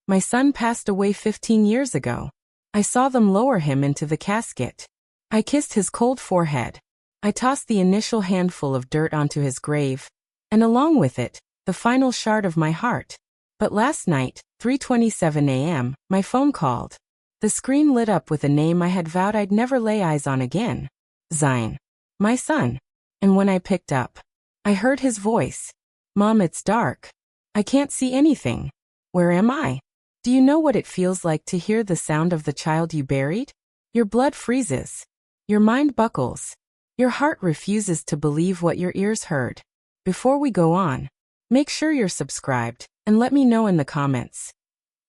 My son passed away 15 years ago. I saw them lower him into the casket. I kissed his cold forehead. I tossed the initial handful of dirt onto his grave, and along with it, the final shard of my heart. But last night, 3:27 a.m., my phone called. The screen lit up with a name I had vowed I'd never lay eyes on again. Zion. My son. And when I picked up, I heard his voice. Mom, it's dark. I can't see anything. Where am I? Do you know what it feels like to hear the sound of the child you buried? Your blood freezes. Your mind buckles. Your heart refuses to believe what your ears heard. Before we go on, make sure you're subscribed, and let me know in the comments.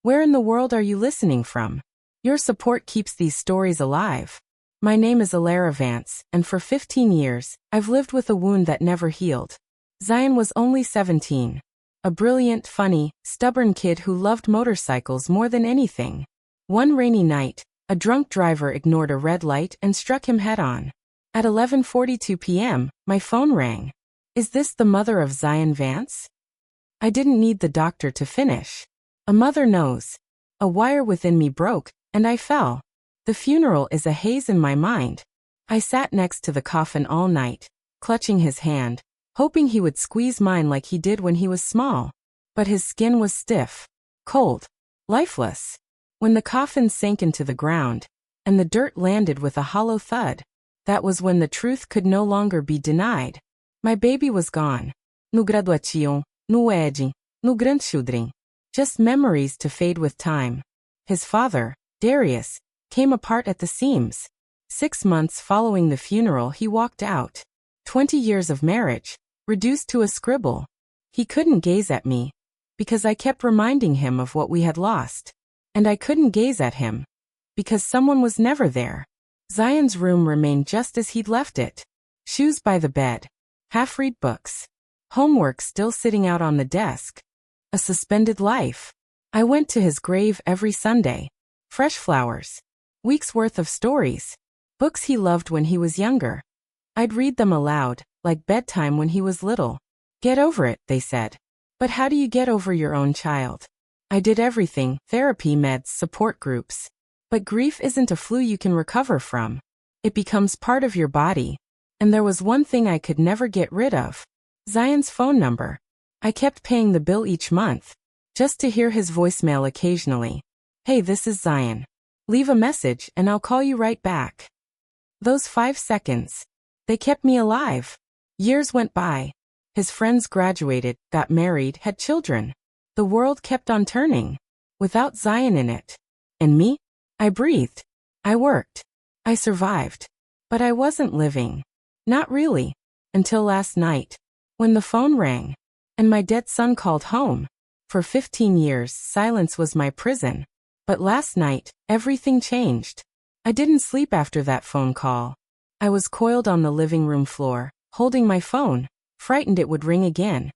Where in the world are you listening from? Your support keeps these stories alive. My name is Alara Vance, and for 15 years, I've lived with a wound that never healed. Zion was only 17. A brilliant, funny, stubborn kid who loved motorcycles more than anything. One rainy night, a drunk driver ignored a red light and struck him head-on. At 11:42 p.m., my phone rang. Is this the mother of Zion Vance? I didn't need the doctor to finish. A mother knows. A wire within me broke, and I fell. The funeral is a haze in my mind. I sat next to the coffin all night, clutching his hand, hoping he would squeeze mine like he did when he was small. But his skin was stiff, cold, lifeless. When the coffin sank into the ground, and the dirt landed with a hollow thud, that was when the truth could no longer be denied. My baby was gone. No graduation, no wedding, no grandchildren. Just memories to fade with time. His father, Darius, came apart at the seams. 6 months following the funeral he walked out. 20 years of marriage, reduced to a scribble. He couldn't gaze at me, because I kept reminding him of what we had lost. And I couldn't gaze at him, because someone was never there. Zion's room remained just as he'd left it. Shoes by the bed. Half-read books. Homework still sitting out on the desk. A suspended life. I went to his grave every Sunday. Fresh flowers. Weeks' worth of stories. Books he loved when he was younger. I'd read them aloud, like bedtime when he was little. Get over it, they said. But how do you get over your own child? I did everything, therapy, meds, support groups. But grief isn't a flu you can recover from. It becomes part of your body. And there was one thing I could never get rid of. Zion's phone number. I kept paying the bill each month, just to hear his voicemail occasionally. Hey, this is Zion. Leave a message and I'll call you right back. Those 5 seconds. They kept me alive. Years went by. His friends graduated, got married, had children. The world kept on turning, without Zion in it. And me? I breathed. I worked. I survived. But I wasn't living. Not really. Until last night, when the phone rang, and my dead son called home. For 15 years, silence was my prison. But last night, everything changed. I didn't sleep after that phone call. I was coiled on the living room floor, holding my phone, frightened it would ring again.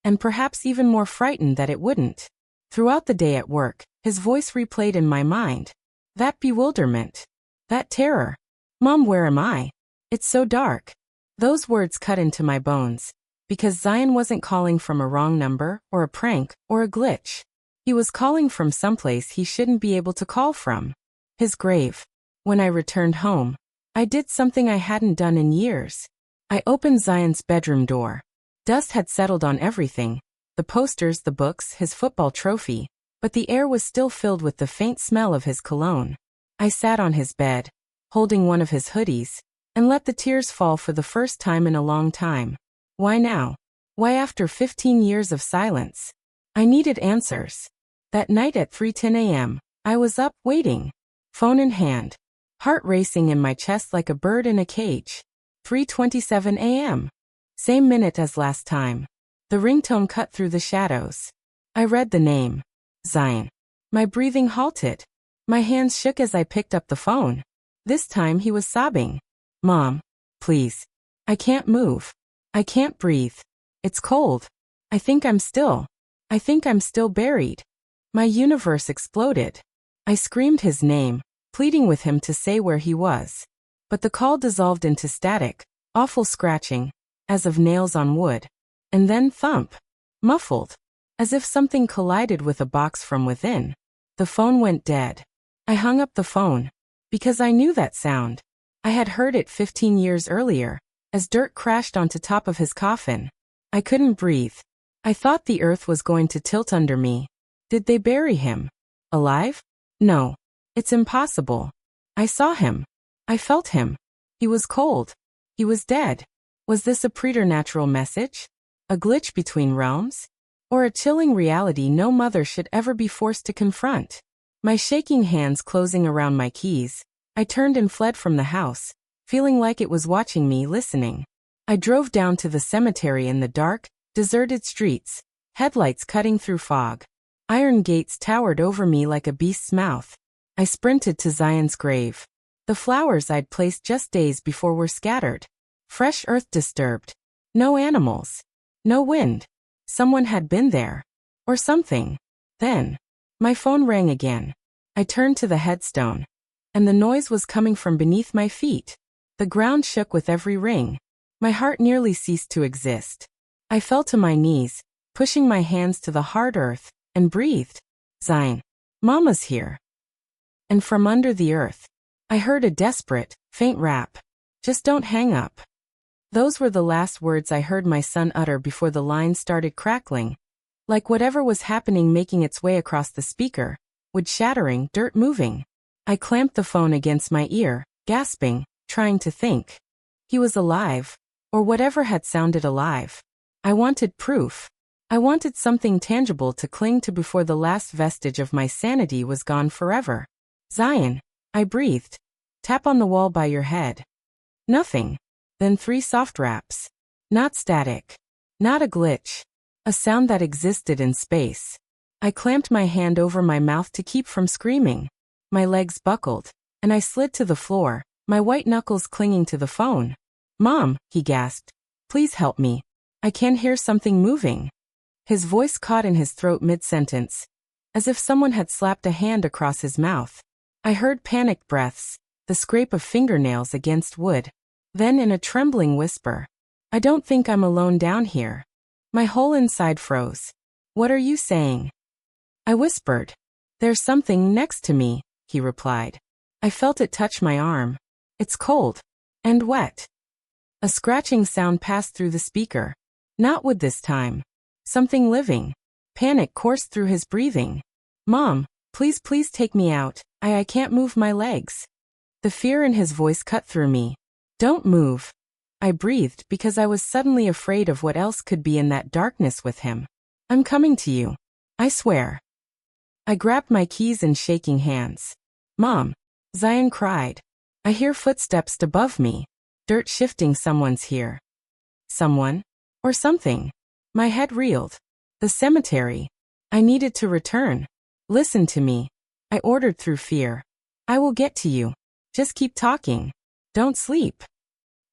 And perhaps even more frightened that it wouldn't. Throughout the day at work, his voice replayed in my mind. That bewilderment. That terror. Mom, where am I? It's so dark. Those words cut into my bones. Because Zion wasn't calling from a wrong number, or a prank, or a glitch. He was calling from someplace he shouldn't be able to call from. His grave. When I returned home, I did something I hadn't done in years. I opened Zion's bedroom door. Dust had settled on everything. The posters, the books, his football trophy. But the air was still filled with the faint smell of his cologne. I sat on his bed, holding one of his hoodies, and let the tears fall for the first time in a long time. Why now? Why after 15 years of silence? I needed answers. That night at 3:10 a.m., I was up, waiting. Phone in hand. Heart racing in my chest like a bird in a cage. 3:27 a.m. Same minute as last time. The ringtone cut through the shadows. I read the name. Zion. My breathing halted. My hands shook as I picked up the phone. This time he was sobbing. Mom, please. I can't move. I can't breathe. It's cold. I think I'm still buried. My universe exploded. I screamed his name, pleading with him to say where he was. But the call dissolved into static, awful scratching, as of nails on wood. And then thump. Muffled. as if something collided with a box from within. The phone went dead. I hung up the phone, because I knew that sound. I had heard it 15 years earlier, as dirt crashed onto top of his coffin. I couldn't breathe. I thought the earth was going to tilt under me. Did they bury him? Alive? No. It's impossible. I saw him. I felt him. He was cold. He was dead. Was this a preternatural message? A glitch between realms? Or a chilling reality no mother should ever be forced to confront? My shaking hands closing around my keys, I turned and fled from the house, feeling like it was watching me, listening. I drove down to the cemetery in the dark, deserted streets, headlights cutting through fog. Iron gates towered over me like a beast's mouth. I sprinted to Zion's grave. The flowers I'd placed just days before were scattered. Fresh earth disturbed. No animals. No wind. Someone had been there. Or something. Then, my phone rang again. I turned to the headstone. And the noise was coming from beneath my feet. The ground shook with every ring. My heart nearly ceased to exist. I fell to my knees, pushing my hands to the hard earth, and breathed. Zion. Mama's here. And from under the earth, I heard a desperate, faint rap. Just don't hang up. Those were the last words I heard my son utter before the line started crackling, like whatever was happening making its way across the speaker, wood shattering, dirt moving. I clamped the phone against my ear, gasping, trying to think. He was alive, or whatever had sounded alive. I wanted proof. I wanted something tangible to cling to before the last vestige of my sanity was gone forever. Zion, I breathed. Tap on the wall by your head. Nothing. Then 3 soft raps. Not static. Not a glitch. A sound that existed in space. I clamped my hand over my mouth to keep from screaming. My legs buckled, and I slid to the floor, my white knuckles clinging to the phone. Mom, he gasped. Please help me. I can hear something moving. His voice caught in his throat mid-sentence, as if someone had slapped a hand across his mouth. I heard panicked breaths, the scrape of fingernails against wood. Then in a trembling whisper, I don't think I'm alone down here. My whole inside froze. What are you saying? I whispered. There's something next to me, he replied. I felt it touch my arm. It's cold. And wet. A scratching sound passed through the speaker. Not wood this time. Something living. Panic coursed through his breathing. Mom, please take me out. I can't move my legs. The fear in his voice cut through me. Don't move. I breathed because I was suddenly afraid of what else could be in that darkness with him. I'm coming to you. I swear. I grabbed my keys in shaking hands. Mom, Zion cried. I hear footsteps above me. Dirt shifting, someone's here. Someone? Or something. My head reeled. The cemetery. I needed to return. Listen to me. I ordered through fear. I will get to you. Just keep talking. Don't sleep.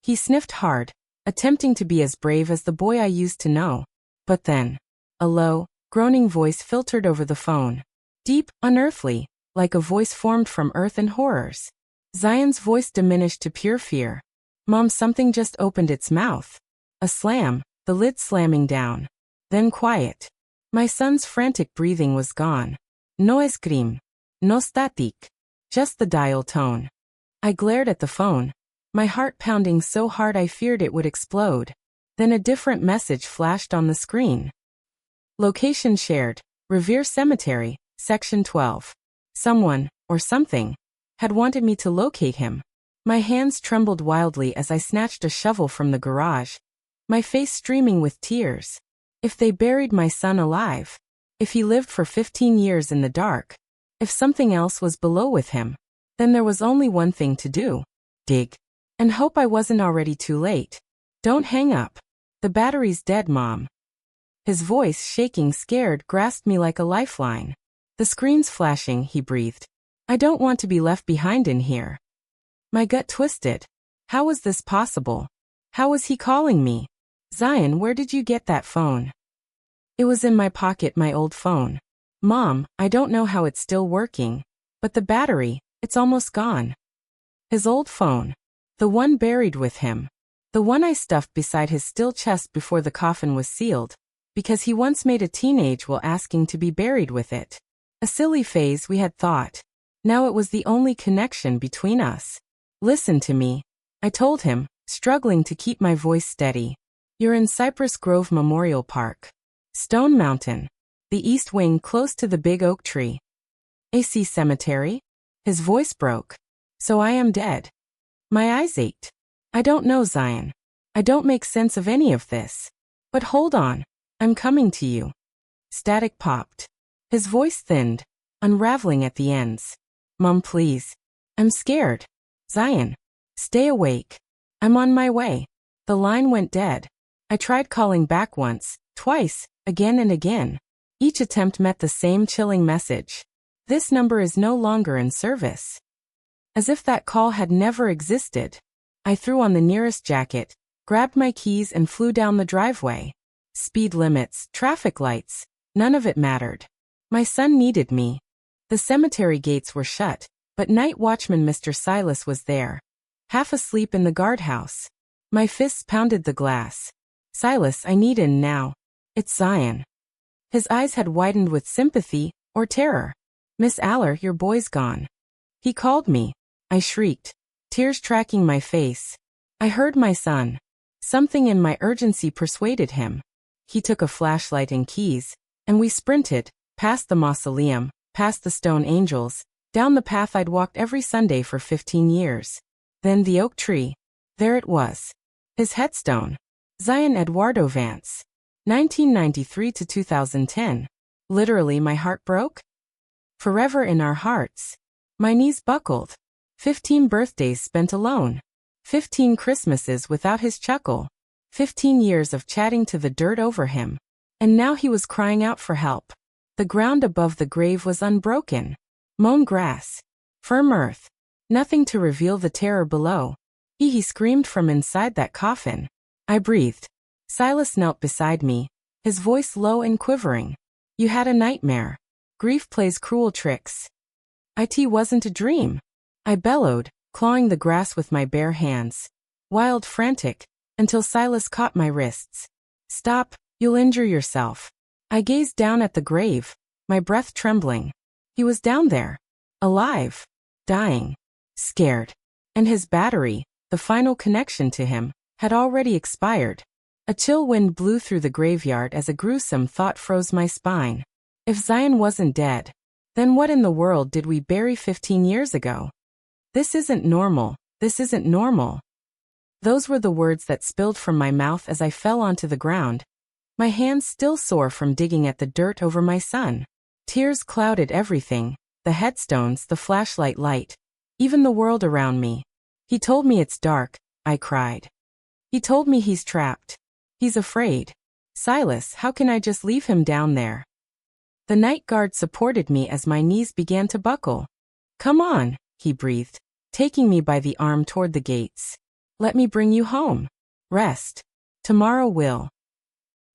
He sniffed hard, attempting to be as brave as the boy I used to know. But then, a low, groaning voice filtered over the phone. Deep, unearthly, like a voice formed from earth and horrors. Zion's voice diminished to pure fear. Mom, something just opened its mouth. A slam, the lid slamming down. Then quiet. My son's frantic breathing was gone. No scream. No static. Just the dial tone. I glared at the phone, my heart pounding so hard I feared it would explode. Then a different message flashed on the screen. Location shared. Revere Cemetery, Section 12. Someone, or something, had wanted me to locate him. My hands trembled wildly as I snatched a shovel from the garage, my face streaming with tears. If they buried my son alive, if he lived for 15 years in the dark, if something else was below with him, then there was only one thing to do. Dig. And hope I wasn't already too late. Don't hang up. The battery's dead, Mom. His voice, shaking, scared, grasped me like a lifeline. The screen's flashing, he breathed. I don't want to be left behind in here. My gut twisted. How was this possible? How was he calling me? Zion, where did you get that phone? It was in my pocket, my old phone. Mom, I don't know how it's still working, but the battery, it's almost gone. His old phone. The one buried with him. The one I stuffed beside his still chest before the coffin was sealed. Because he once made a teenage while asking to be buried with it. A silly phase, we had thought. Now it was the only connection between us. Listen to me, I told him, struggling to keep my voice steady. You're in Cypress Grove Memorial Park. Stone Mountain. The east wing close to the big oak tree. AC Cemetery? His voice broke. So I am dead. My eyes ached. I don't know, Zion. I don't make sense of any of this. But hold on. I'm coming to you. Static popped. His voice thinned, unraveling at the ends. Mom, please. I'm scared. Zion. Stay awake. I'm on my way. The line went dead. I tried calling back once, twice, again and again. Each attempt met the same chilling message. This number is no longer in service. As if that call had never existed. I threw on the nearest jacket, grabbed my keys and flew down the driveway. Speed limits, traffic lights, none of it mattered. My son needed me. The cemetery gates were shut, but night watchman Mr. Silas was there. Half asleep in the guardhouse. My fists pounded the glass. Silas, I need in now. It's Zion. His eyes had widened with sympathy, or terror. Miss Aller, your boy's gone. He called me. I shrieked, tears tracking my face. I heard my son. Something in my urgency persuaded him. He took a flashlight and keys, and we sprinted, past the mausoleum, past the stone angels, down the path I'd walked every Sunday for 15 years. Then the oak tree. There it was. His headstone. Zion Eduardo Vance. 1993 to 2010. Literally my heart broke. Forever in our hearts. My knees buckled. 15 birthdays spent alone. 15 Christmases without his chuckle. 15 years of chatting to the dirt over him. And now he was crying out for help. The ground above the grave was unbroken. Mown grass. Firm earth. Nothing to reveal the terror below. He screamed from inside that coffin. I breathed. Silas knelt beside me, his voice low and quivering. You had a nightmare. Grief plays cruel tricks. It wasn't a dream. I bellowed, clawing the grass with my bare hands. Wild, frantic, until Silas caught my wrists. Stop, you'll injure yourself. I gazed down at the grave, my breath trembling. He was down there. Alive. Dying. Scared. And his battery, the final connection to him, had already expired. A chill wind blew through the graveyard as a gruesome thought froze my spine. If Zion wasn't dead, then what in the world did we bury 15 years ago? This isn't normal. This isn't normal. Those were the words that spilled from my mouth as I fell onto the ground, my hands still sore from digging at the dirt over my son. Tears clouded everything, the headstones, the flashlight light, even the world around me. He told me it's dark, I cried. He told me he's trapped. He's afraid. Silas, how can I just leave him down there? The night guard supported me as my knees began to buckle. Come on, he breathed, taking me by the arm toward the gates. Let me bring you home. Rest. Tomorrow will.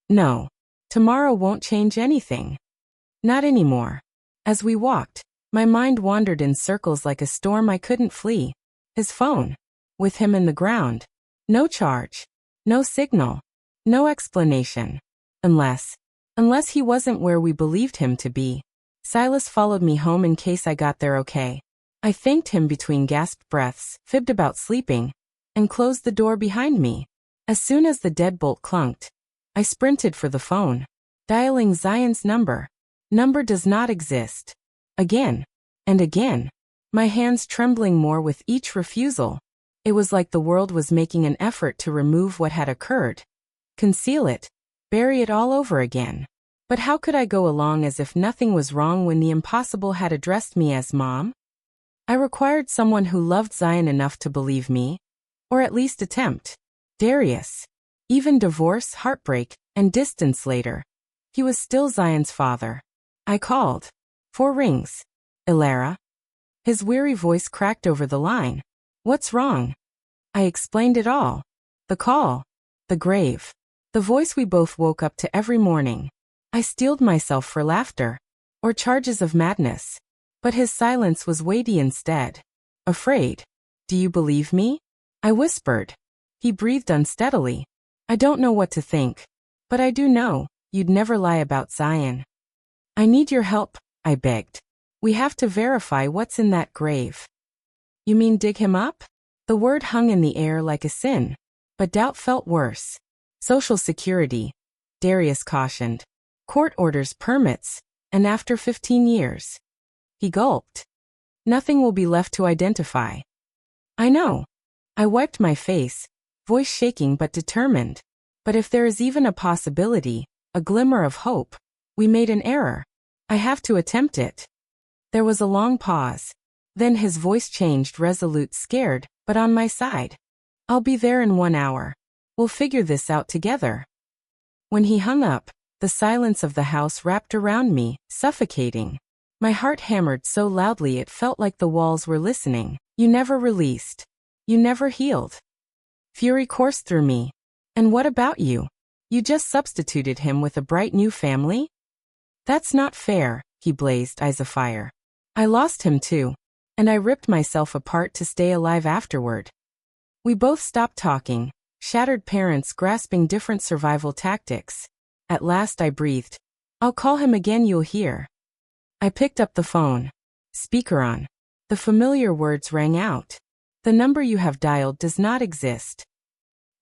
No. Tomorrow won't change anything. Not anymore. As we walked, my mind wandered in circles like a storm I couldn't flee. His phone. With him in the ground. No charge. No signal. No explanation. Unless he wasn't where we believed him to be. Silas followed me home in case I got there okay. I thanked him between gasped breaths, fibbed about sleeping, and closed the door behind me. As soon as the deadbolt clunked, I sprinted for the phone, dialing Zion's number. Number does not exist. Again. And again. My hands trembling more with each refusal. It was like the world was making an effort to remove what had occurred. Conceal it. Bury it all over again. But how could I go along as if nothing was wrong when the impossible had addressed me as Mom? I required someone who loved Zion enough to believe me, or at least attempt. Darius. Even divorce, heartbreak, and distance later, he was still Zion's father. I called. 4 rings. Ilara. His weary voice cracked over the line. What's wrong? I explained it all. The call. The grave. The voice we both woke up to every morning. I steeled myself for laughter, or charges of madness. But his silence was weighty instead. Afraid. Do you believe me? I whispered. He breathed unsteadily. I don't know what to think. But I do know, you'd never lie about Zion. I need your help, I begged. We have to verify what's in that grave. You mean dig him up? The word hung in the air like a sin, but doubt felt worse. Social Security, Darius cautioned. Court orders permits, and after 15 years. He gulped. Nothing will be left to identify. I know. I wiped my face, voice shaking but determined. But if there is even a possibility, a glimmer of hope, we made an error. I have to attempt it. There was a long pause. Then his voice changed, resolute, scared, but on my side. I'll be there in 1 hour. We'll figure this out together. When he hung up, the silence of the house wrapped around me, suffocating. My heart hammered so loudly it felt like the walls were listening. You never released. You never healed. Fury coursed through me. And what about you? You just substituted him with a bright new family? That's not fair, he blazed, eyes afire. I lost him too. And I ripped myself apart to stay alive afterward. We both stopped talking, shattered parents grasping different survival tactics. At last I breathed. I'll call him again, you'll hear. I picked up the phone. Speaker on. The familiar words rang out. The number you have dialed does not exist.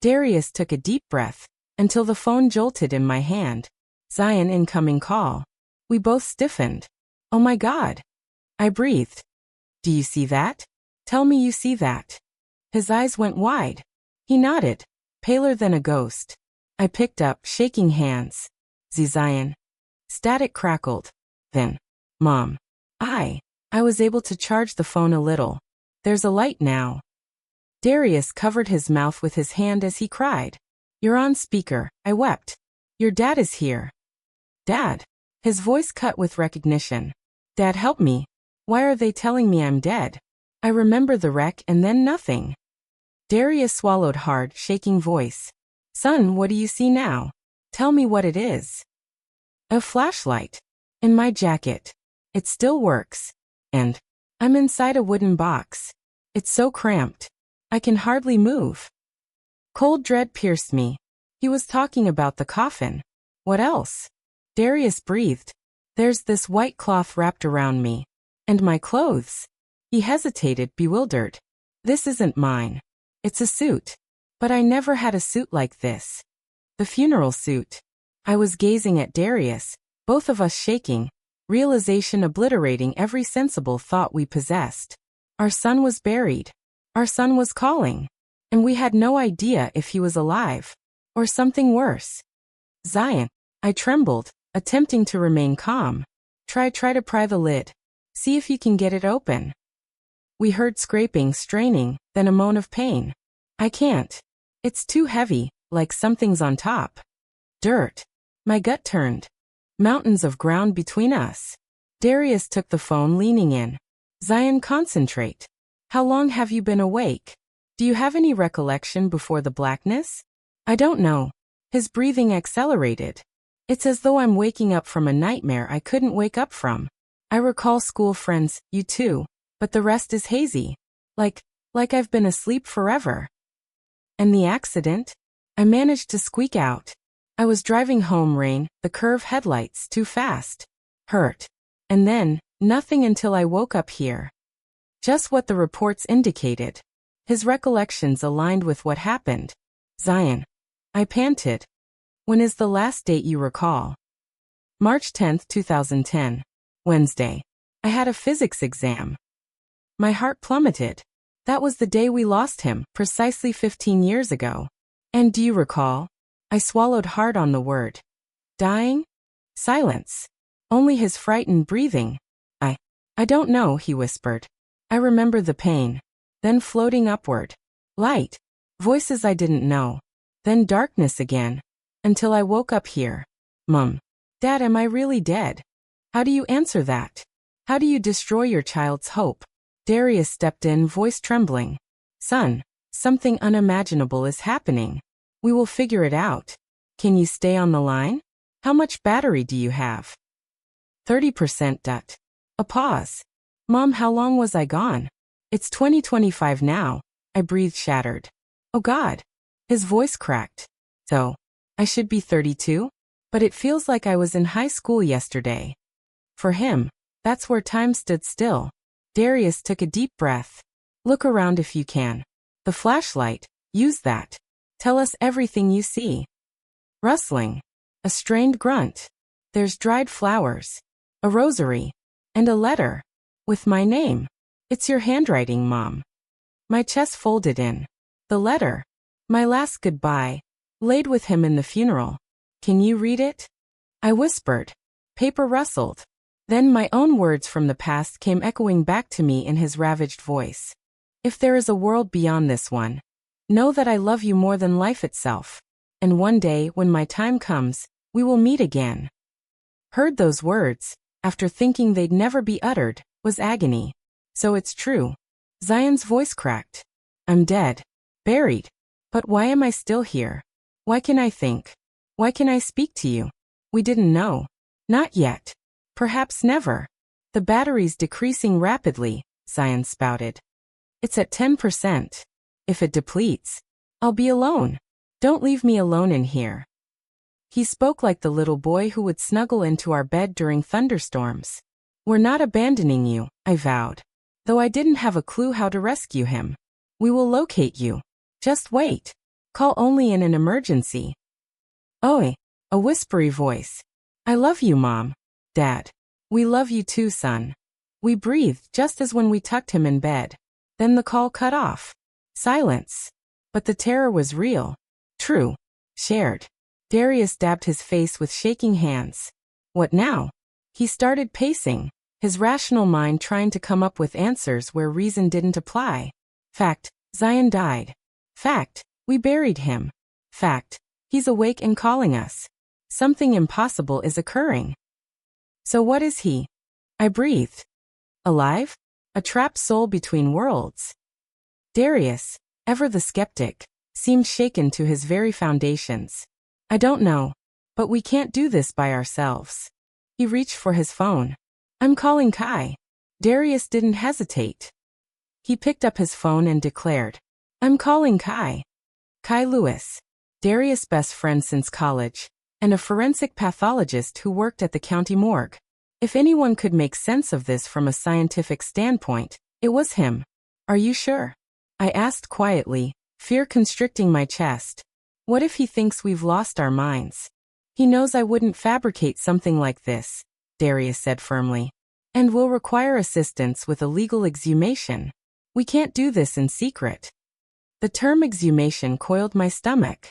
Darius took a deep breath, until the phone jolted in my hand. Zion, incoming call. We both stiffened. Oh my God. I breathed. Do you see that? Tell me you see that. His eyes went wide. He nodded, paler than a ghost. I picked up, shaking hands. Zion. Static crackled. Then, Mom. I was able to charge the phone a little. There's a light now. Darius covered his mouth with his hand as he cried. You're on speaker, I wept. Your dad is here. Dad. His voice cut with recognition. Dad, help me. Why are they telling me I'm dead? I remember the wreck and then nothing. Darius swallowed hard, shaking voice. Son, what do you see now? Tell me what it is. A flashlight. In my jacket. It still works. And I'm inside a wooden box. It's so cramped. I can hardly move. Cold dread pierced me. He was talking about the coffin. What else? Darius breathed. There's this white cloth wrapped around me. And my clothes. He hesitated, bewildered. This isn't mine. It's a suit. But I never had a suit like this. The funeral suit. I was gazing at Darius, both of us shaking, realization obliterating every sensible thought we possessed. Our son was buried. Our son was calling. And we had no idea if he was alive. Or something worse. Zion. I trembled, attempting to remain calm. Try to pry the lid. See if you can get it open. We heard scraping, straining, then a moan of pain. I can't. It's too heavy, like something's on top. Dirt. My gut turned. Mountains of ground between us. Darius took the phone, leaning in. Zion, concentrate. How long have you been awake? Do you have any recollection before the blackness? I don't know. His breathing accelerated. It's as though I'm waking up from a nightmare I couldn't wake up from. I recall school friends, you too, but the rest is hazy. Like I've been asleep forever. And the accident? I managed to squeak out. I was driving home, rain, the curve headlights, too fast. Hurt. And then, nothing until I woke up here. Just what the reports indicated. His recollections aligned with what happened. Zion. I panted. When is the last date you recall? March 10, 2010. Wednesday. I had a physics exam. My heart plummeted. That was the day we lost him, precisely 15 years ago. And do you recall? I swallowed hard on the word. Dying? Silence. Only his frightened breathing. I don't know, he whispered. I remember the pain. Then floating upward. Light. Voices I didn't know. Then darkness again. Until I woke up here. Mom. Dad, am I really dead? How do you answer that? How do you destroy your child's hope? Darius stepped in, voice trembling. Son, something unimaginable is happening. We will figure it out. Can you stay on the line? How much battery do you have? 30%. A pause. Mom, how long was I gone? It's 2025 now. I breathed, shattered. Oh God. His voice cracked. So, I should be 32? But it feels like I was in high school yesterday. For him, that's where time stood still. Darius took a deep breath. Look around if you can. The flashlight, use that. Tell us everything you see. Rustling. A strained grunt. There's dried flowers. A rosary. And a letter. With my name. It's your handwriting, Mom. My chest folded in. The letter. My last goodbye. Laid with him in the funeral. Can you read it? I whispered. Paper rustled. Then my own words from the past came echoing back to me in his ravaged voice. If there is a world beyond this one, know that I love you more than life itself. And one day, when my time comes, we will meet again. Heard those words, after thinking they'd never be uttered, was agony. So it's true. Zion's voice cracked. I'm dead. Buried. But why am I still here? Why can I think? Why can I speak to you? We didn't know. Not yet. Perhaps never. The battery's decreasing rapidly, Zion spouted. It's at 10%. If it depletes, I'll be alone. Don't leave me alone in here. He spoke like the little boy who would snuggle into our bed during thunderstorms. We're not abandoning you, I vowed. Though I didn't have a clue how to rescue him. We will locate you. Just wait. Call only in an emergency. Oi, a whispery voice. I love you, Mom. Dad. We love you too, son. We breathed just as when we tucked him in bed. Then the call cut off. Silence. But the terror was real. True. Shared. Darius dabbed his face with shaking hands. What now? He started pacing, his rational mind trying to come up with answers where reason didn't apply. Fact, Zion died. Fact, we buried him. Fact, he's awake and calling us. Something impossible is occurring. So what is he? I breathed. Alive? A trapped soul between worlds. Darius, ever the skeptic, seemed shaken to his very foundations. I don't know, but we can't do this by ourselves. He reached for his phone. I'm calling Kai. Darius didn't hesitate. He picked up his phone and declared, I'm calling Kai. Kai Lewis, Darius' best friend since college, and a forensic pathologist who worked at the county morgue. If anyone could make sense of this from a scientific standpoint, it was him. Are you sure? I asked quietly, fear constricting my chest. What if he thinks we've lost our minds? He knows I wouldn't fabricate something like this, Darius said firmly. And will require assistance with a legal exhumation. We can't do this in secret. The term exhumation coiled my stomach.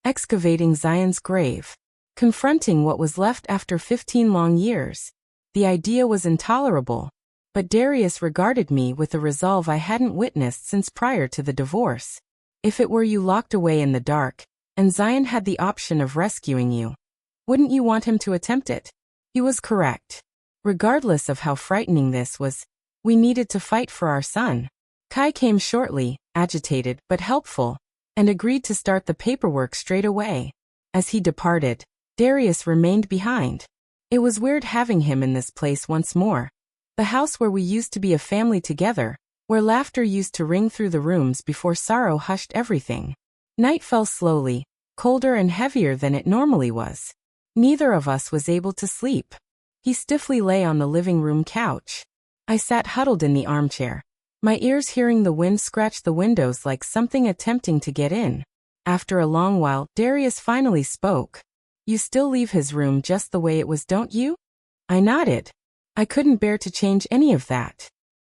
Excavating Zion's grave. Confronting what was left after 15 long years. The idea was intolerable. But Darius regarded me with a resolve I hadn't witnessed since prior to the divorce. If it were you locked away in the dark, and Zion had the option of rescuing you, wouldn't you want him to attempt it? He was correct. Regardless of how frightening this was, we needed to fight for our son. Kai came shortly, agitated but helpful, and agreed to start the paperwork straight away. As he departed, Darius remained behind. It was weird having him in this place once more. The house where we used to be a family together, where laughter used to ring through the rooms before sorrow hushed everything. Night fell slowly, colder and heavier than it normally was. Neither of us was able to sleep. He stiffly lay on the living room couch. I sat huddled in the armchair, my ears hearing the wind scratch the windows like something attempting to get in. After a long while, Darius finally spoke. You still leave his room just the way it was, don't you? I nodded. I couldn't bear to change any of that.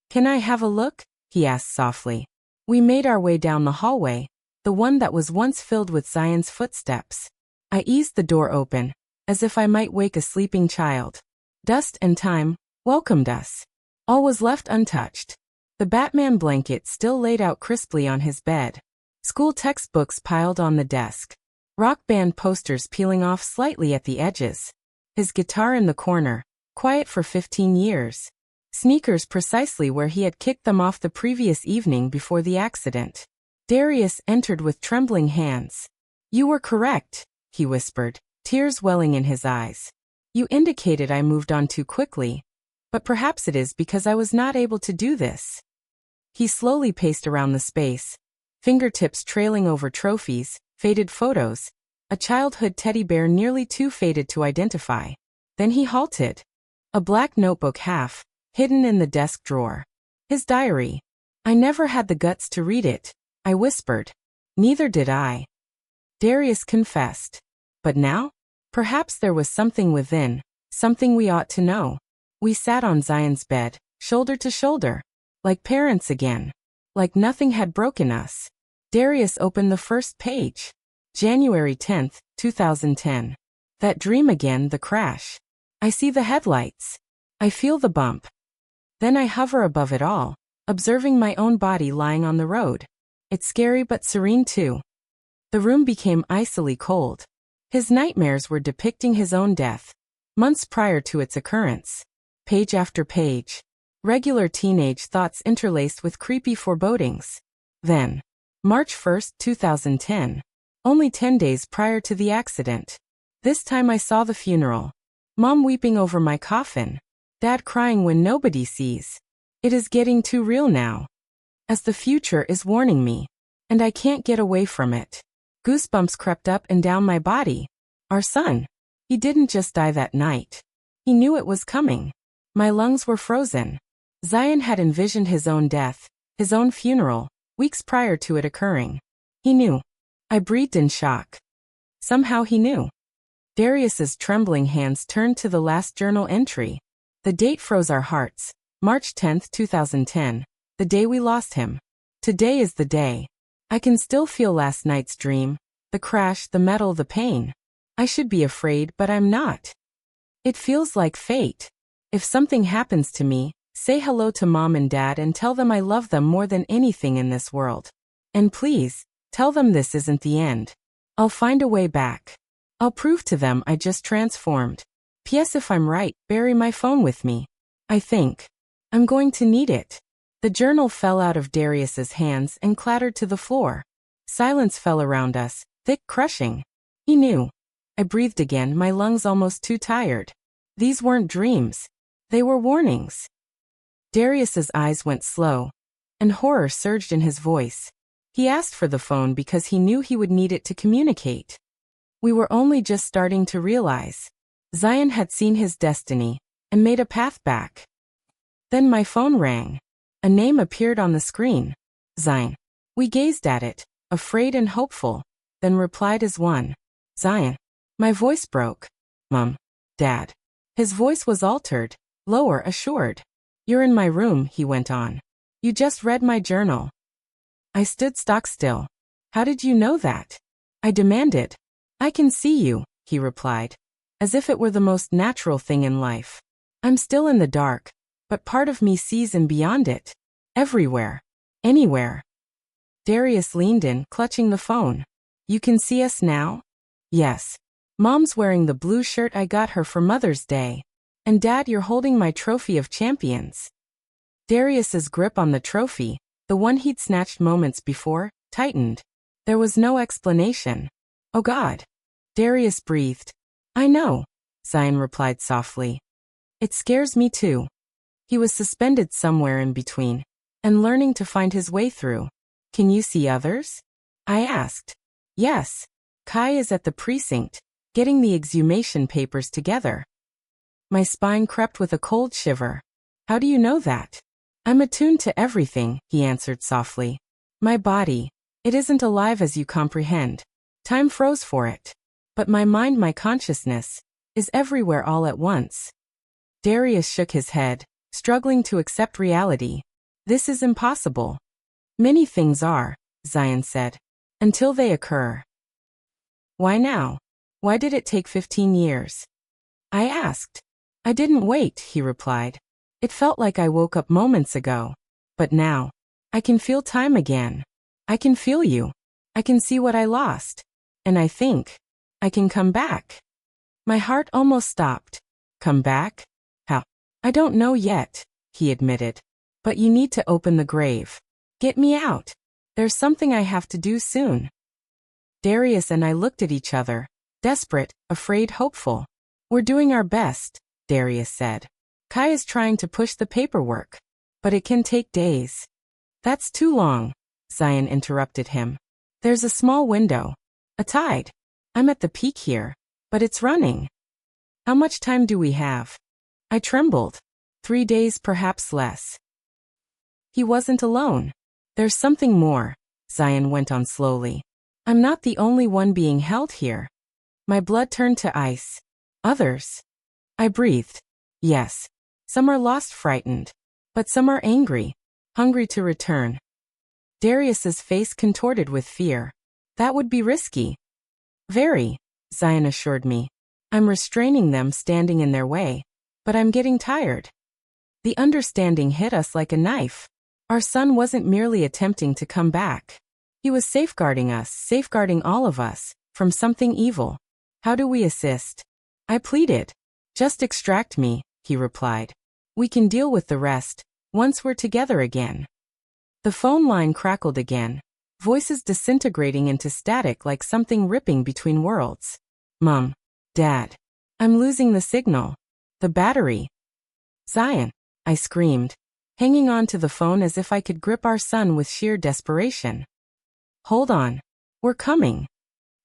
Can I have a look? He asked softly. We made our way down the hallway, the one that was once filled with Zion's footsteps. I eased the door open, as if I might wake a sleeping child. Dust and time welcomed us. All was left untouched. The Batman blanket still laid out crisply on his bed. School textbooks piled on the desk. Rock band posters peeling off slightly at the edges. His guitar in the corner, quiet for 15 years. Sneakers precisely where he had kicked them off the previous evening before the accident. Darius entered with trembling hands. You were correct, he whispered, tears welling in his eyes. You indicated I moved on too quickly, but perhaps it is because I was not able to do this. He slowly paced around the space, fingertips trailing over trophies, faded photos, a childhood teddy bear nearly too faded to identify. Then he halted. A black notebook half hidden in the desk drawer. His diary. I never had the guts to read it, I whispered. Neither did I. Darius confessed. But now? Perhaps there was something within, something we ought to know. We sat on Zion's bed, shoulder to shoulder, like parents again, like nothing had broken us. Darius opened the first page. January 10th, 2010. That dream again, the crash. I see the headlights. I feel the bump. Then I hover above it all, observing my own body lying on the road. It's scary but serene too. The room became icily cold. His nightmares were depicting his own death, months prior to its occurrence. Page after page. Regular teenage thoughts interlaced with creepy forebodings. Then, March 1st, 2010. Only 10 days prior to the accident. This time I saw the funeral. Mom weeping over my coffin. Dad crying when nobody sees. It is getting too real now. As the future is warning me. And I can't get away from it. Goosebumps crept up and down my body. Our son. He didn't just die that night. He knew it was coming. My lungs were frozen. Zion had envisioned his own death, his own funeral, weeks prior to it occurring. He knew. I breathed in shock. Somehow he knew. Darius's trembling hands turned to the last journal entry. The date froze our hearts. March 10th, 2010. The day we lost him. Today is the day. I can still feel last night's dream. The crash, the metal, the pain. I should be afraid, but I'm not. It feels like fate. If something happens to me, say hello to Mom and Dad and tell them I love them more than anything in this world. And please, tell them this isn't the end. I'll find a way back. I'll prove to them I just transformed. P.S. If I'm right, bury my phone with me. I think. I'm going to need it. The journal fell out of Darius's hands and clattered to the floor. Silence fell around us, thick, crushing. He knew. I breathed again, my lungs almost too tired. These weren't dreams. They were warnings. Darius's eyes went slow, and horror surged in his voice. He asked for the phone because he knew he would need it to communicate. We were only just starting to realize. Zion had seen his destiny and made a path back. Then my phone rang. A name appeared on the screen. Zion. We gazed at it, afraid and hopeful, then replied as one. Zion. My voice broke. Mom. Dad. His voice was altered, lower, assured. You're in my room, he went on. You just read my journal. I stood stock still. How did you know that? I demanded. I can see you, he replied, as if it were the most natural thing in life. I'm still in the dark, but part of me sees and beyond it. Everywhere. Anywhere. Darius leaned in, clutching the phone. You can see us now? Yes. Mom's wearing the blue shirt I got her for Mother's Day. And Dad, you're holding my trophy of champions. Darius's grip on the trophy, the one he'd snatched moments before, tightened. There was no explanation. Oh God. Darius breathed. I know, Zion replied softly. It scares me too. He was suspended somewhere in between, and learning to find his way through. Can you see others? I asked. Yes. Kai is at the precinct, getting the exhumation papers together. My spine crept with a cold shiver. How do you know that? I'm attuned to everything, he answered softly. My body, it isn't alive as you comprehend. Time froze for it. But my mind, my consciousness, is everywhere all at once. Darius shook his head, struggling to accept reality. This is impossible. Many things are, Zion said, until they occur. Why now? Why did it take 15 years? I asked. I didn't wait, he replied. It felt like I woke up moments ago. But now, I can feel time again. I can feel you. I can see what I lost. And I think I can come back. My heart almost stopped. Come back? How? I don't know yet, he admitted. But you need to open the grave. Get me out. There's something I have to do soon. Darius and I looked at each other, desperate, afraid, hopeful. We're doing our best, Darius said. Kai is trying to push the paperwork. But it can take days. That's too long, Zion interrupted him. There's a small window. A tide. I'm at the peak here. But it's running. How much time do we have? I trembled. 3 days, perhaps less. He wasn't alone. There's something more, Zion went on slowly. I'm not the only one being held here. My blood turned to ice. Others. I breathed. Yes. Some are lost, frightened. But some are angry. Hungry to return. Darius's face contorted with fear. That would be risky. Very, Zion assured me. I'm restraining them standing in their way. But I'm getting tired. The understanding hit us like a knife. Our son wasn't merely attempting to come back. He was safeguarding us, safeguarding all of us, from something evil. How do we assist? I pleaded. Just extract me, he replied. We can deal with the rest, once we're together again. The phone line crackled again, voices disintegrating into static like something ripping between worlds. Mom. Dad. I'm losing the signal. The battery. Zion, I screamed, hanging on to the phone as if I could grip our son with sheer desperation. Hold on. We're coming.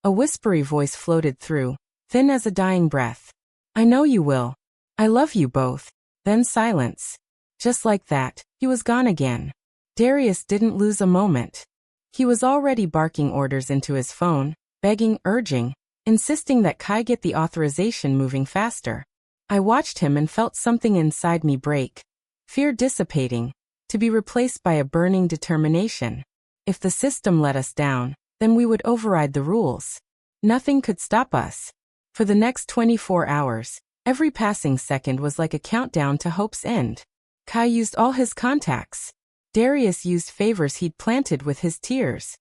A whispery voice floated through, thin as a dying breath. I know you will. I love you both. Then silence. Just like that, he was gone again. Darius didn't lose a moment. He was already barking orders into his phone, begging, urging, insisting that Kai get the authorization moving faster. I watched him and felt something inside me break. Fear dissipating, to be replaced by a burning determination. If the system let us down, then we would override the rules. Nothing could stop us. For the next 24 hours, every passing second was like a countdown to hope's end. Kai used all his contacts. Darius used favors he'd planted with his tears.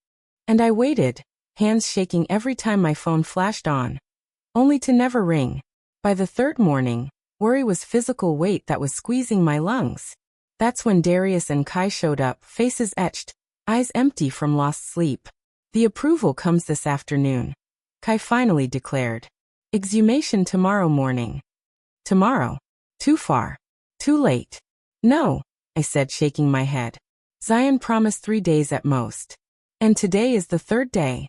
And I waited, hands shaking every time my phone flashed on. Only to never ring. By the third morning, worry was physical weight that was squeezing my lungs. That's when Darius and Kai showed up, faces etched, eyes empty from lost sleep. The approval comes this afternoon, Kai finally declared. Exhumation tomorrow morning. Tomorrow. Too far. Too late. No, I said, shaking my head. Zion promised 3 days at most. And today is the third day.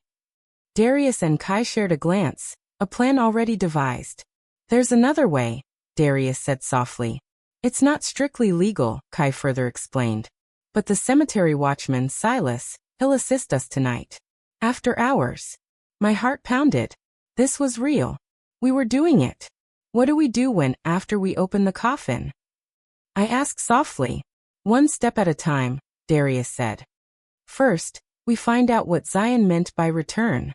Darius and Kai shared a glance, a plan already devised. There's another way, Darius said softly. It's not strictly legal, Kai further explained. But the cemetery watchman, Silas, he'll assist us tonight. After hours. My heart pounded. This was real. We were doing it. What do we do when, after we open the coffin? I asked softly. One step at a time, Darius said. First, we find out what Zion meant by return.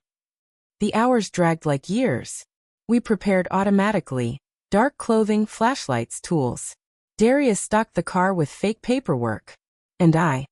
The hours dragged like years. We prepared automatically. Dark clothing, flashlights, tools. Darius stocked the car with fake paperwork. And I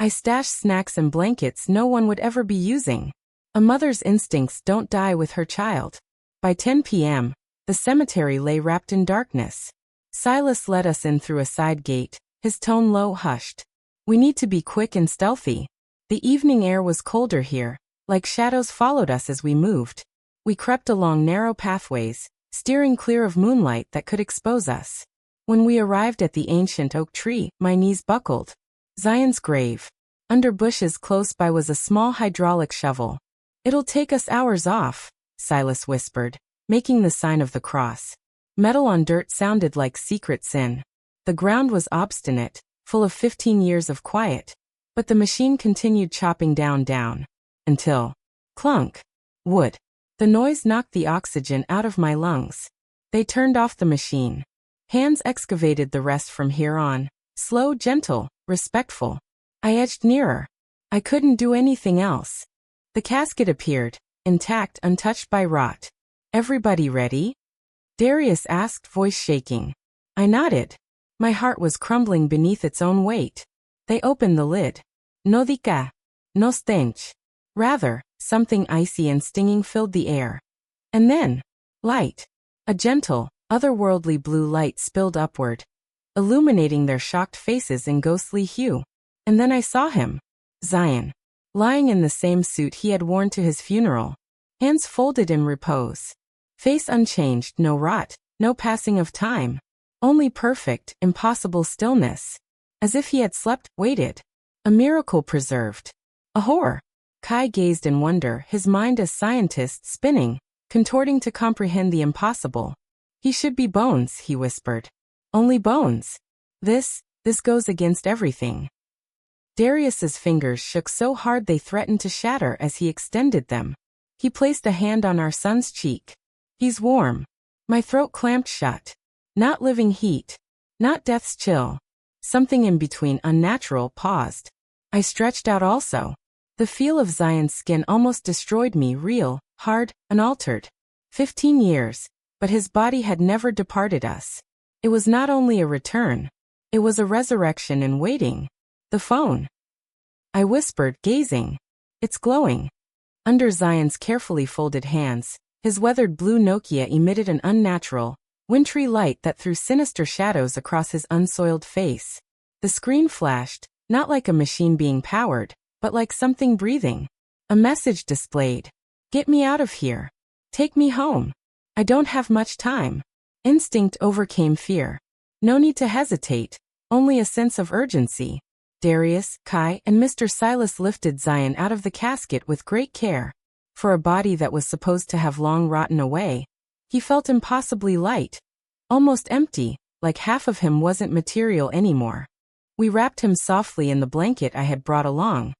stashed snacks and blankets no one would ever be using. A mother's instincts don't die with her child. By 10 p.m., the cemetery lay wrapped in darkness. Silas led us in through a side gate, his tone low, hushed. We need to be quick and stealthy. The evening air was colder here, like shadows followed us as we moved. We crept along narrow pathways, steering clear of moonlight that could expose us. When we arrived at the ancient oak tree, my knees buckled. Zion's grave. Under bushes close by was a small hydraulic shovel. It'll take us hours off, Silas whispered, making the sign of the cross. Metal on dirt sounded like secret sin. The ground was obstinate, full of 15 years of quiet. But the machine continued chopping down, until, clunk, wood. The noise knocked the oxygen out of my lungs. They turned off the machine. Hands excavated the rest from here on, slow, gentle, respectful. I edged nearer. I couldn't do anything else. The casket appeared, intact, untouched by rot. Everybody ready? Darius asked, voice shaking. I nodded. My heart was crumbling beneath its own weight. They opened the lid. No dica. No stench. Rather, something icy and stinging filled the air. And then, light. A gentle, otherworldly blue light spilled upward, illuminating their shocked faces in ghostly hue. And then I saw him. Zion. Lying in the same suit he had worn to his funeral. Hands folded in repose. Face unchanged, no rot, no passing of time. Only perfect, impossible stillness. As if he had slept, waited. A miracle preserved. A horror. Kai gazed in wonder, his mind as scientist spinning, contorting to comprehend the impossible. He should be bones, he whispered. Only bones. This goes against everything. Darius's fingers shook so hard they threatened to shatter as he extended them. He placed a hand on our son's cheek. He's warm. My throat clamped shut. Not living heat. Not death's chill. Something in between, unnatural, paused. I stretched out also. The feel of Zion's skin almost destroyed me, real, hard, unaltered. 15 years, but his body had never departed us. It was not only a return. It was a resurrection in waiting. The phone. I whispered, gazing. It's glowing. Under Zion's carefully folded hands, his weathered blue Nokia emitted an unnatural, wintry light that threw sinister shadows across his unsoiled face. The screen flashed, not like a machine being powered, but like something breathing. A message displayed. Get me out of here. Take me home. I don't have much time. Instinct overcame fear. No need to hesitate, only a sense of urgency. Darius, Kai, and Mr. Silas lifted Zion out of the casket with great care. For a body that was supposed to have long rotten away, he felt impossibly light. Almost empty, like half of him wasn't material anymore. We wrapped him softly in the blanket I had brought along,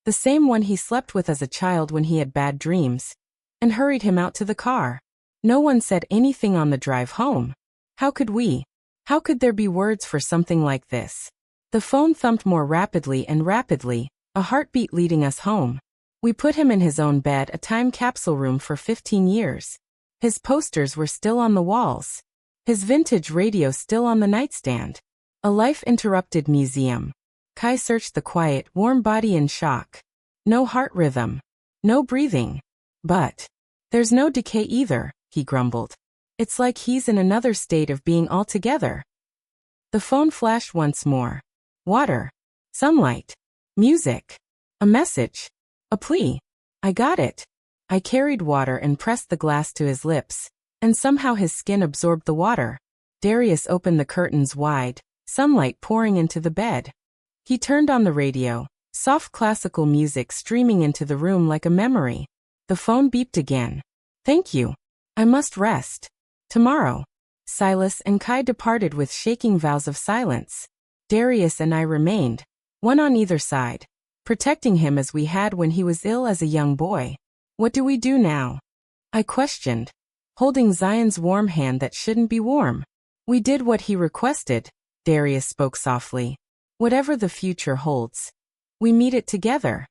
the same one he slept with as a child when he had bad dreams, and hurried him out to the car. No one said anything on the drive home. How could we? How could there be words for something like this? The phone thumped more rapidly and rapidly, a heartbeat leading us home. We put him in his own bed, a time capsule room for 15 years. His posters were still on the walls. His vintage radio still on the nightstand. A life-interrupted museum. Kai searched the quiet, warm body in shock. No heart rhythm. No breathing. But there's no decay either, he grumbled. It's like he's in another state of being altogether. The phone flashed once more. Water. Sunlight. Music. A message. A plea. I got it. I carried water and pressed the glass to his lips, and somehow his skin absorbed the water. Darius opened the curtains wide, sunlight pouring into the bed. He turned on the radio, soft classical music streaming into the room like a memory. The phone beeped again. Thank you. I must rest. Tomorrow. Silas and Kai departed with shaking vows of silence. Darius and I remained, one on either side, protecting him as we had when he was ill as a young boy. What do we do now? I questioned, holding Zion's warm hand that shouldn't be warm. We did what he requested, Darius spoke softly. Whatever the future holds, we meet it together.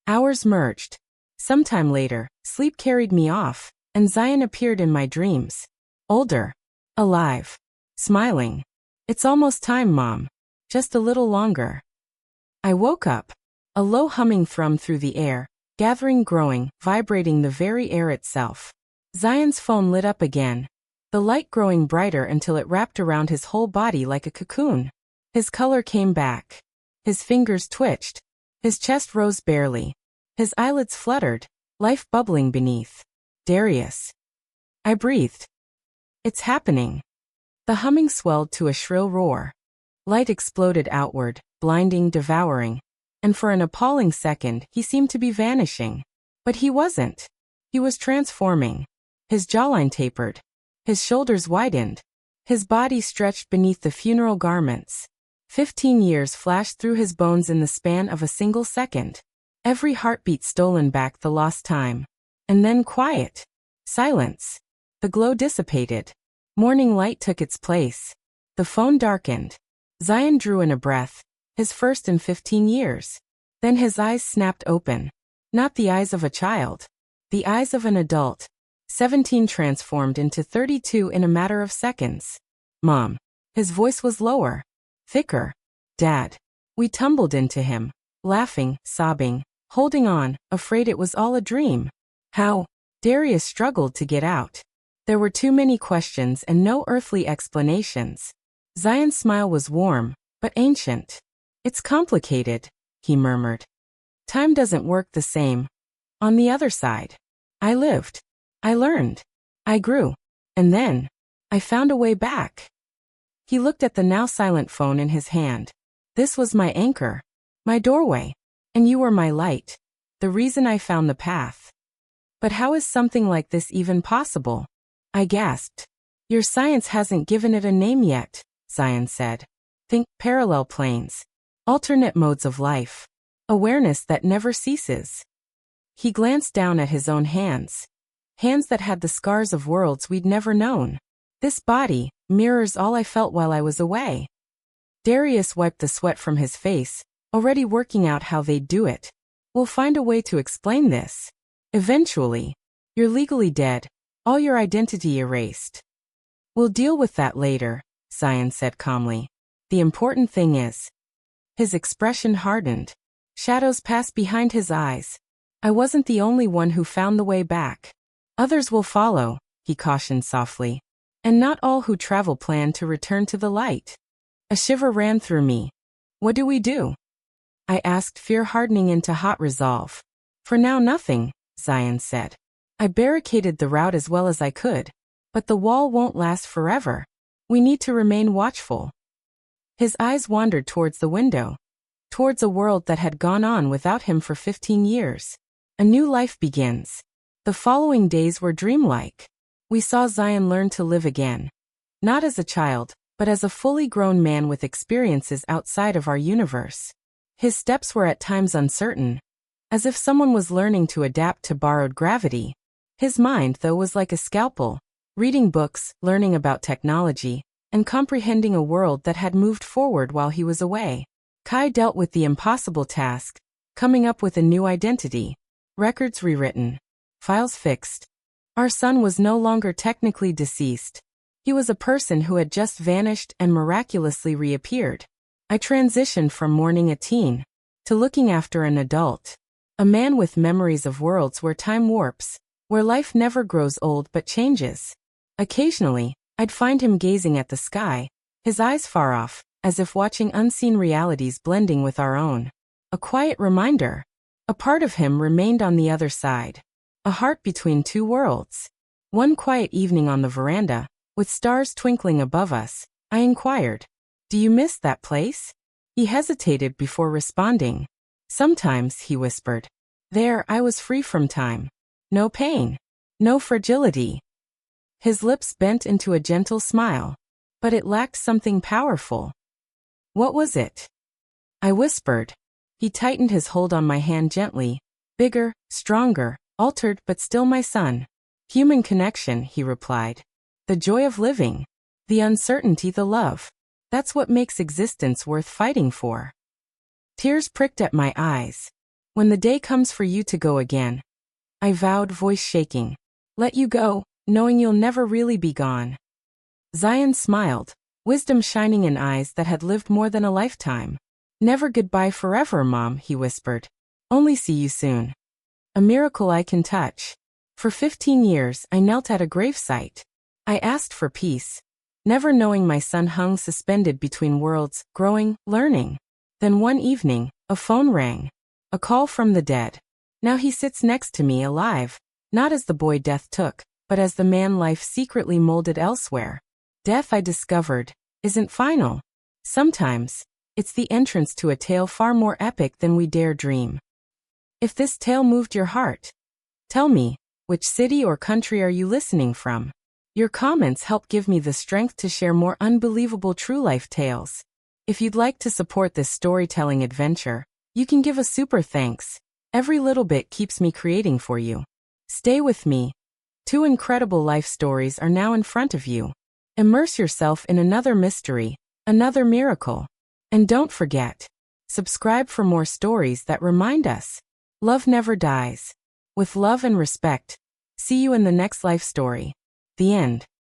Hours merged. Sometime later, sleep carried me off, and Zion appeared in my dreams. Older. Alive. Smiling. It's almost time, Mom. Just a little longer. I woke up. A low humming thrummed through the air, gathering, growing, vibrating the very air itself. Zion's phone lit up again, the light growing brighter until it wrapped around his whole body like a cocoon. His color came back. His fingers twitched. His chest rose barely. His eyelids fluttered, life bubbling beneath. Darius. I breathed. It's happening. The humming swelled to a shrill roar. Light exploded outward, blinding, devouring. And for an appalling second, he seemed to be vanishing. But he wasn't. He was transforming. His jawline tapered. His shoulders widened. His body stretched beneath the funeral garments. 15 years flashed through his bones in the span of a single second. Every heartbeat stolen back the lost time. And then quiet. Silence. The glow dissipated. Morning light took its place. The phone darkened. Zion drew in a breath, his first in 15 years. Then his eyes snapped open. Not the eyes of a child. The eyes of an adult. 17 transformed into 32 in a matter of seconds. Mom. His voice was lower. Thicker. Dad. We tumbled into him, laughing, sobbing, holding on, afraid it was all a dream. How? Darius struggled to get out. There were too many questions and no earthly explanations. Zion's smile was warm, but ancient. It's complicated, he murmured. Time doesn't work the same. On the other side. I lived. I learned. I grew. And then, I found a way back. He looked at the now silent phone in his hand. This was my anchor. My doorway. And you were my light. The reason I found the path. But how is something like this even possible? I gasped. Your science hasn't given it a name yet, Zion said. Think parallel planes. Alternate modes of life. Awareness that never ceases. He glanced down at his own hands. Hands that had the scars of worlds we'd never known. This body mirrors all I felt while I was away. Darius wiped the sweat from his face, already working out how they'd do it. We'll find a way to explain this. Eventually. You're legally dead. All your identity erased. We'll deal with that later, Zion said calmly. The important thing is. His expression hardened. Shadows passed behind his eyes. I wasn't the only one who found the way back. Others will follow, he cautioned softly. And not all who travel plan to return to the light. A shiver ran through me. What do we do? I asked, fear hardening into hot resolve. For now nothing, Zion said. I barricaded the route as well as I could. But the wall won't last forever. We need to remain watchful. His eyes wandered towards the window. Towards a world that had gone on without him for 15 years. A new life begins. The following days were dreamlike. We saw Zion learn to live again. Not as a child, but as a fully grown man with experiences outside of our universe. His steps were at times uncertain, as if someone was learning to adapt to borrowed gravity. His mind, though, was like a scalpel, reading books, learning about technology, and comprehending a world that had moved forward while he was away. Kai dealt with the impossible task, coming up with a new identity. Records rewritten. Files fixed. Our son was no longer technically deceased. He was a person who had just vanished and miraculously reappeared. I transitioned from mourning a teen to looking after an adult. A man with memories of worlds where time warps, where life never grows old but changes. Occasionally, I'd find him gazing at the sky, his eyes far off, as if watching unseen realities blending with our own. A quiet reminder. A part of him remained on the other side. A heart between two worlds. One quiet evening on the veranda, with stars twinkling above us, I inquired, "Do you miss that place?" He hesitated before responding. "Sometimes," he whispered. "There, I was free from time. No pain. No fragility." His lips bent into a gentle smile. But it lacked something powerful. What was it? I whispered. He tightened his hold on my hand gently. Bigger, stronger, altered but still my son. Human connection, he replied. The joy of living. The uncertainty, the love. That's what makes existence worth fighting for. Tears pricked at my eyes. When the day comes for you to go again, I vowed, voice shaking. Let you go, knowing you'll never really be gone. Zion smiled, wisdom shining in eyes that had lived more than a lifetime. Never goodbye forever, Mom, he whispered. Only see you soon. A miracle I can touch. For 15 years, I knelt at a gravesite. I asked for peace, never knowing my son hung suspended between worlds, growing, learning. Then one evening, a phone rang. A call from the dead. Now he sits next to me alive, not as the boy death took, but as the man life secretly molded elsewhere. Death, I discovered, isn't final. Sometimes, it's the entrance to a tale far more epic than we dare dream. If this tale moved your heart, tell me, which city or country are you listening from? Your comments help give me the strength to share more unbelievable true life tales. If you'd like to support this storytelling adventure, you can give a super thanks. Every little bit keeps me creating for you. Stay with me. 2 incredible life stories are now in front of you. Immerse yourself in another mystery, another miracle. And don't forget, subscribe for more stories that remind us, love never dies. With love and respect, see you in the next life story. The end.